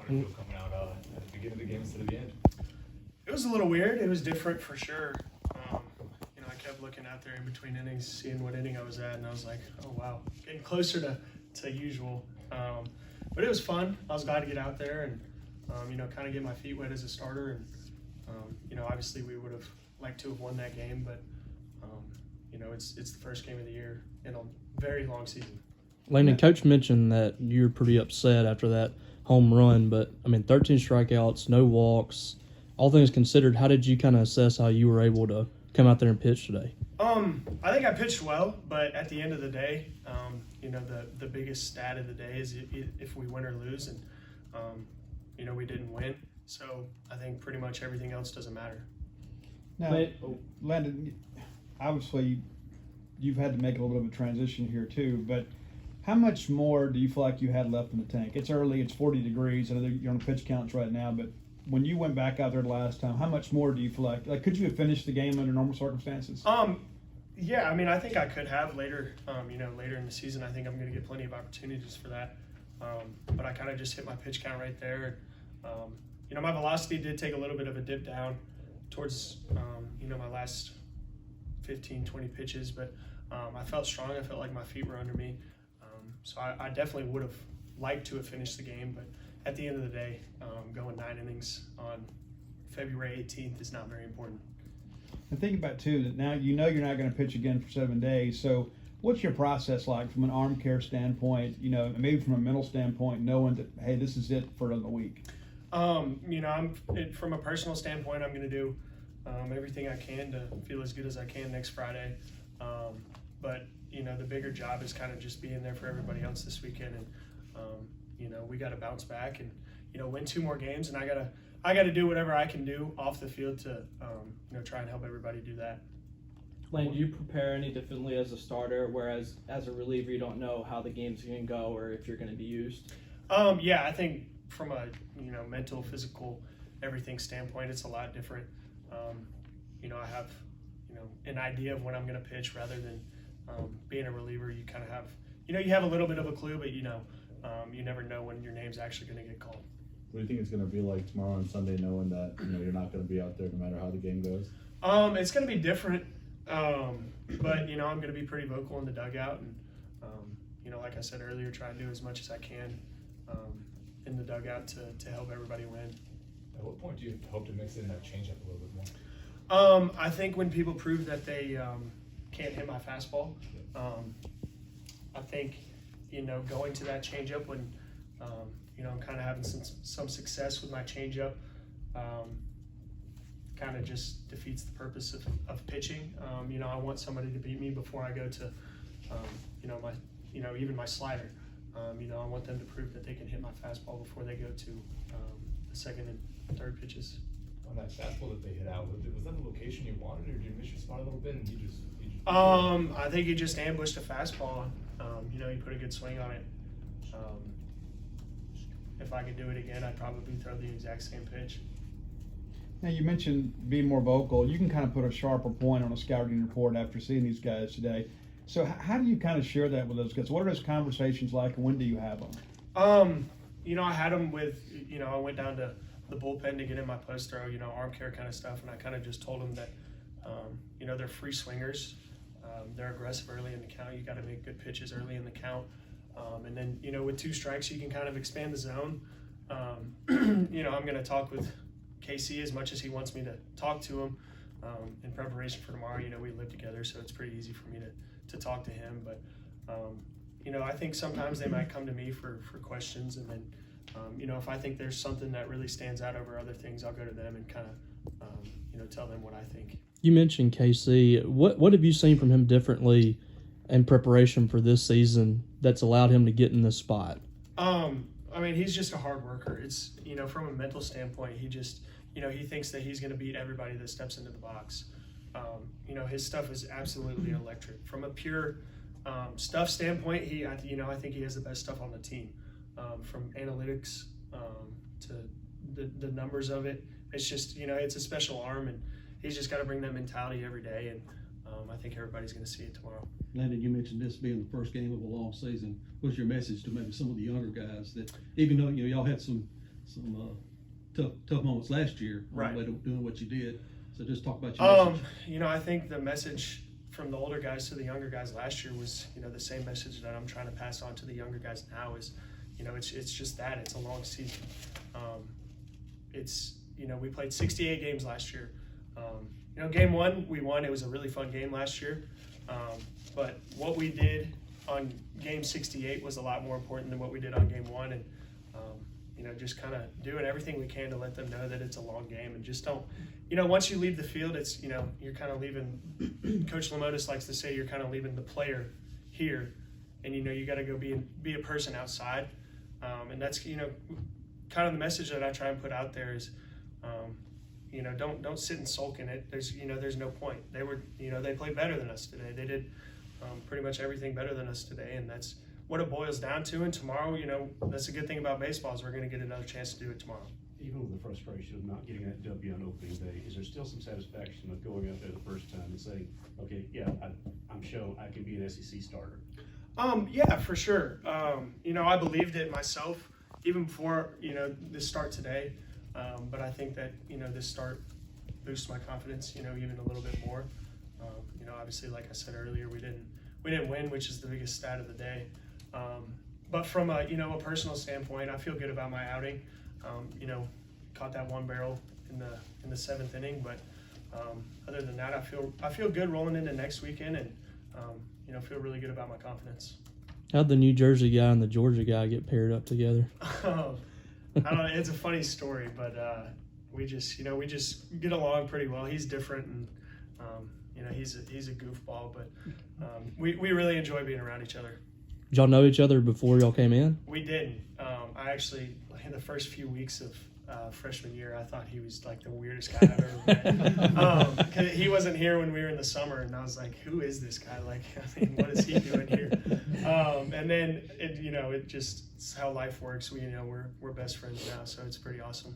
did it feel coming out at the beginning of the game instead of the end? It was a little weird. It was different for sure. I kept looking out there in between innings, seeing what inning I was at, and I was like, oh, wow, getting closer to usual. But it was fun. I was glad to get out there and, kind of get my feet wet as a starter. And, obviously we would have liked to have won that game, but, it's the first game of the year in a very long season. Landon, Coach mentioned that you're pretty upset after that home run, but, 13 strikeouts, no walks. All things considered, how did you kind of assess how you were able to come out there and pitch today? I think I pitched well, but at the end of the day, the biggest stat of the day is if we win or lose, and we didn't win. So I think pretty much everything else doesn't matter. Now, Landon, obviously you've had to make a little bit of a transition here too, but how much more do you feel like you had left in the tank? It's early, it's 40 degrees. I know you're on pitch counts right now, but when you went back out there the last time, how much more do you feel like could you have finished the game under normal circumstances? Yeah, I think I could have later, later in the season. I think I'm going to get plenty of opportunities for that. But I kind of just hit my pitch count right there. My velocity did take a little bit of a dip down towards, my last 15, 20 pitches, but I felt strong. I felt like my feet were under me. So I definitely would have liked to have finished the game, but at the end of the day, going 9 innings on February 18th is not very important. And think about too that now you're not going to pitch again for 7 days. So what's your process like from an arm care standpoint? Maybe from a mental standpoint, knowing that hey, this is it for another week. From a personal standpoint, I'm going to do everything I can to feel as good as I can next Friday. But the bigger job is kind of just being there for everybody else this weekend, and we got to bounce back and win 2 more games, and I gotta do whatever I can do off the field to try and help everybody do that. Lane, do you prepare any differently as a starter, whereas as a reliever you don't know how the game's going to go or if you're going to be used? Yeah, I think from a mental, physical, everything standpoint, it's a lot different. I have an idea of when I'm going to pitch rather than being a reliever. You kind of have you have a little bit of a clue, but you never know when your name's actually going to get called. What do you think it's going to be like tomorrow and Sunday, knowing that you're not going to be out there no matter how the game goes? It's going to be different, but I'm going to be pretty vocal in the dugout, and like I said earlier, try and do as much as I can in the dugout to help everybody win. At what point do you hope to mix in that changeup a little bit more? I think when people prove that they can't hit my fastball, I think going to that changeup when I'm kind of having some success with my changeup, kind of just defeats the purpose of pitching. I want somebody to beat me before I go to even my slider. I want them to prove that they can hit my fastball before they go to the second and third pitches. On that fastball that they hit out, was that the location you wanted, or did you miss your spot a little bit and you just I think he just ambushed a fastball. He put a good swing on it. If I could do it again, I'd probably throw the exact same pitch. Now you mentioned being more vocal. You can kind of put a sharper point on a scouting report after seeing these guys today. So how do you kind of share that with those guys? What are those conversations like, and when do you have them? I had them with, I went down to the bullpen to get in my post throw, arm care kind of stuff, and I kind of just told them that, they're free swingers. They're aggressive early in the count. You got to make good pitches early in the count. And then, with 2 strikes, you can kind of expand the zone. I'm going to talk with KC as much as he wants me to talk to him in preparation for tomorrow. We live together, so it's pretty easy for me to talk to him. But, I think sometimes they might come to me for questions. And then, if I think there's something that really stands out over other things, I'll go to them and kind of, tell them what I think. You mentioned KC. What have you seen from him differently in preparation for this season that's allowed him to get in this spot? He's just a hard worker. It's, from a mental standpoint, he just, he thinks that he's going to beat everybody that steps into the box. His stuff is absolutely electric. From a pure stuff standpoint, I think he has the best stuff on the team. From analytics to the numbers of it, it's just, it's a special arm, and he's just got to bring that mentality every day, and I think everybody's going to see it tomorrow. Landon, you mentioned this being the first game of a long season. What's your message to maybe some of the younger guys that, even though y'all had some some tough moments last year on Right. the way to doing what you did. So just talk about your message. You know, I think the message from the older guys to the younger guys last year was, you know, the same message that I'm trying to pass on to the younger guys now is, you know, it's just that it's a long season. You know, we played 68 games last year. You know, game one, we won. It was a really fun game last year. But what we did on game 68 was a lot more important than what we did on game one. And, you know, just kind of doing everything we can to let them know that it's a long game and just don't, you know, once you leave the field, it's, you know, you're kind of leaving, Coach Lamotis likes to say, you're kind of leaving the player here. And, you know, you got to go be a person outside. And that's, you know, kind of the message that I try and put out there is, you know, don't sit and sulk in it. There's no point. They were, you know, they played better than us today. They did pretty much everything better than us today, and that's what it boils down to. And tomorrow, you know, that's a good thing about baseball is we're going to get another chance to do it tomorrow. Even with the frustration of not getting that W on opening day, is there still some satisfaction of going out there the first time and saying, okay, yeah, I'm shown I can be an SEC starter? Yeah, for sure. You know, I believed it myself even before, you know, this start today. But I think that, you know, this start boosts my confidence, you know, even a little bit more. You know, obviously, like I said earlier, we didn't win, which is the biggest stat of the day. But from a, you know, a personal standpoint, I feel good about my outing. You know, caught that one barrel in the seventh inning, but other than that, I feel good rolling into next weekend, and you know, feel really good about my confidence. How'd the New Jersey guy and the Georgia guy get paired up together? I don't know. It's a funny story, but we just get along pretty well. He's different, and you know, he's a goofball, but we really enjoy being around each other. Did y'all know each other before y'all came in? We didn't. I actually, in the first few weeks of freshman year, I thought he was like the weirdest guy I've ever met. 'Cause he wasn't here when we were in the summer, and I was like, "Who is this guy? Like, I mean, what is he doing here?" And then, you know, it's how life works. We're best friends now, so it's pretty awesome.